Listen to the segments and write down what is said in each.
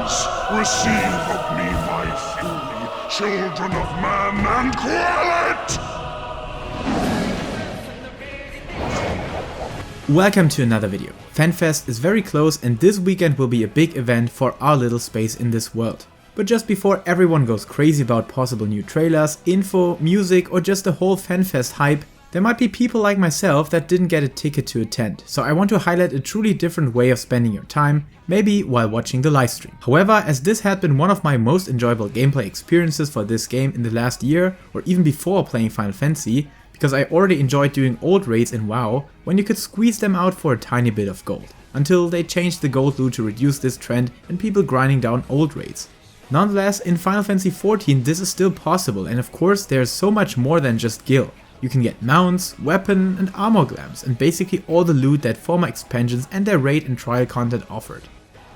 Arise, receive of me my fury, children of man, and quell it! Welcome to another video. FanFest is very close and this weekend will be a big event for our little space in this world. But just before everyone goes crazy about possible new trailers, info, music or just the whole FanFest hype, there might be people like myself that didn't get a ticket to attend, so I want to highlight a truly different way of spending your time, maybe while watching the livestream. However, as this had been one of my most enjoyable gameplay experiences for this game in the last year, or even before playing Final Fantasy, because I already enjoyed doing old raids in WoW when you could squeeze them out for a tiny bit of gold, until they changed the gold loot to reduce this trend and people grinding down old raids. Nonetheless, in Final Fantasy XIV this is still possible, and of course there's so much more than just Gil. You can get mounts, weapon and armor glams and basically all the loot that former expansions and their raid and trial content offered.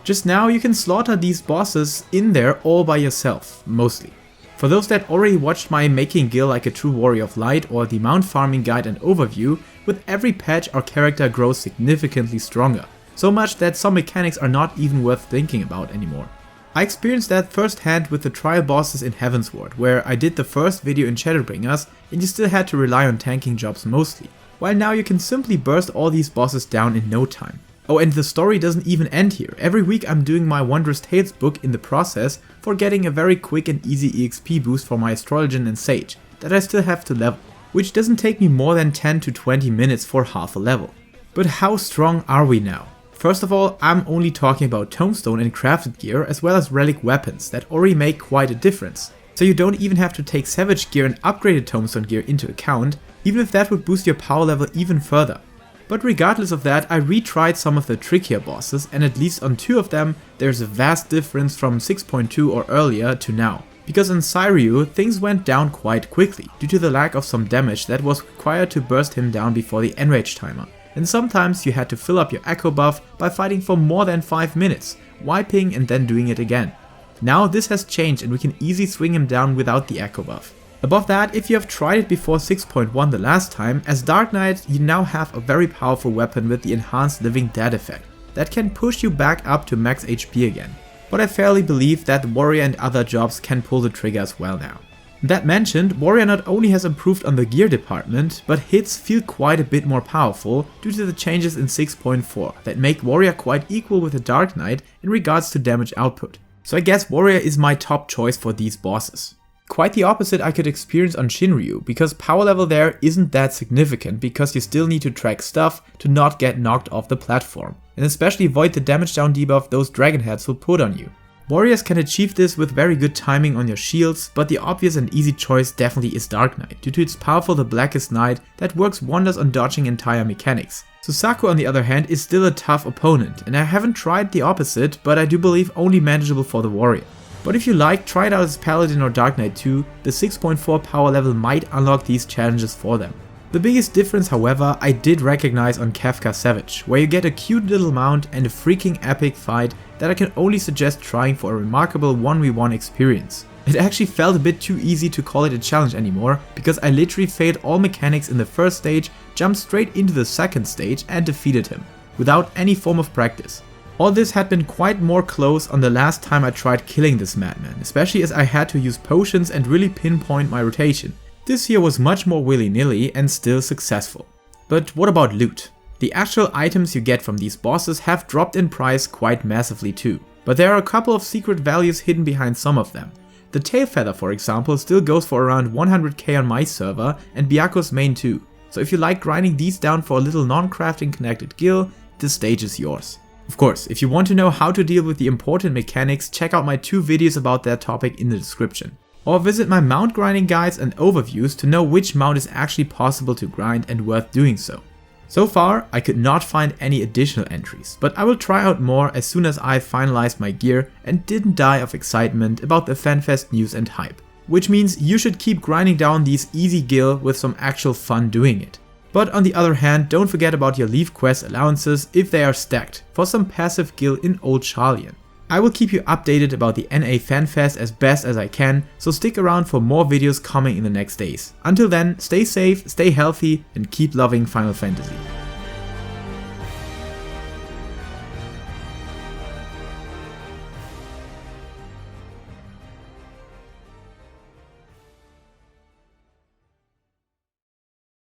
Just now you can slaughter these bosses in there all by yourself, mostly. For those that already watched my Making Gil Like a True Warrior of Light or the Mount Farming Guide and Overview, with every patch our character grows significantly stronger, so much that some mechanics are not even worth thinking about anymore. I experienced that firsthand with the trial bosses in Heavensward, where I did the first video in Shadowbringers and you still had to rely on tanking jobs mostly, while now you can simply burst all these bosses down in no time. Oh, and the story doesn't even end here. Every week I'm doing my Wondrous Tales book in the process for getting a very quick and easy EXP boost for my Astrologian and Sage that I still have to level, which doesn't take me more than 10 to 20 minutes for half a level. But how strong are we now? First of all, I'm only talking about tombstone and crafted gear as well as relic weapons that already make quite a difference. So you don't even have to take savage gear and upgraded tombstone gear into account, even if that would boost your power level even further. But regardless of that, I retried some of the trickier bosses and at least on 2 of them there's a vast difference from 6.2 or earlier to now. Because on Cyryu things went down quite quickly due to the lack of some damage that was required to burst him down before the enrage timer. And sometimes you had to fill up your echo buff by fighting for more than 5 minutes, wiping and then doing it again. Now this has changed and we can easily swing him down without the echo buff. Above that, if you have tried it before 6.1 the last time, as Dark Knight you now have a very powerful weapon with the enhanced Living Dead effect that can push you back up to max HP again. But I fairly believe that Warrior and other jobs can pull the trigger as well now. That mentioned, Warrior not only has improved on the gear department, but hits feel quite a bit more powerful due to the changes in 6.4 that make Warrior quite equal with the Dark Knight in regards to damage output. So I guess Warrior is my top choice for these bosses. Quite the opposite I could experience on Shinryu, because power level there isn't that significant because you still need to track stuff to not get knocked off the platform, and especially avoid the damage down debuff those dragon heads will put on you. Warriors can achieve this with very good timing on your shields, but the obvious and easy choice definitely is Dark Knight, due to its powerful The Blackest Night that works wonders on dodging entire mechanics. Susaku on the other hand is still a tough opponent, and I haven't tried the opposite, but I do believe only manageable for the Warrior. But if you like, try it out as Paladin or Dark Knight too, the 6.4 power level might unlock these challenges for them. The biggest difference however I did recognize on Kefka Savage, where you get a cute little mount and a freaking epic fight that I can only suggest trying for a remarkable 1v1 experience. It actually felt a bit too easy to call it a challenge anymore, because I literally failed all mechanics in the first stage, jumped straight into the second stage and defeated him, without any form of practice. All this had been quite more close on the last time I tried killing this madman, especially as I had to use potions and really pinpoint my rotation. This here was much more willy-nilly and still successful. But what about loot? The actual items you get from these bosses have dropped in price quite massively too, but there are a couple of secret values hidden behind some of them. The tail feather for example still goes for around 100k on my server and Byakko's main too, so if you like grinding these down for a little non-crafting connected Gil, this stage is yours. Of course, if you want to know how to deal with the important mechanics, check out my 2 videos about that topic in the description. Or visit my mount grinding guides and overviews to know which mount is actually possible to grind and worth doing so. So far, I could not find any additional entries, but I will try out more as soon as I finalized my gear and didn't die of excitement about the FanFest news and hype. Which means you should keep grinding down these easy Gil with some actual fun doing it. But on the other hand, don't forget about your leave quest allowances if they are stacked for some passive Gil in Old Charlian. I will keep you updated about the NA FanFest as best as I can, so stick around for more videos coming in the next days. Until then, stay safe, stay healthy, and keep loving Final Fantasy.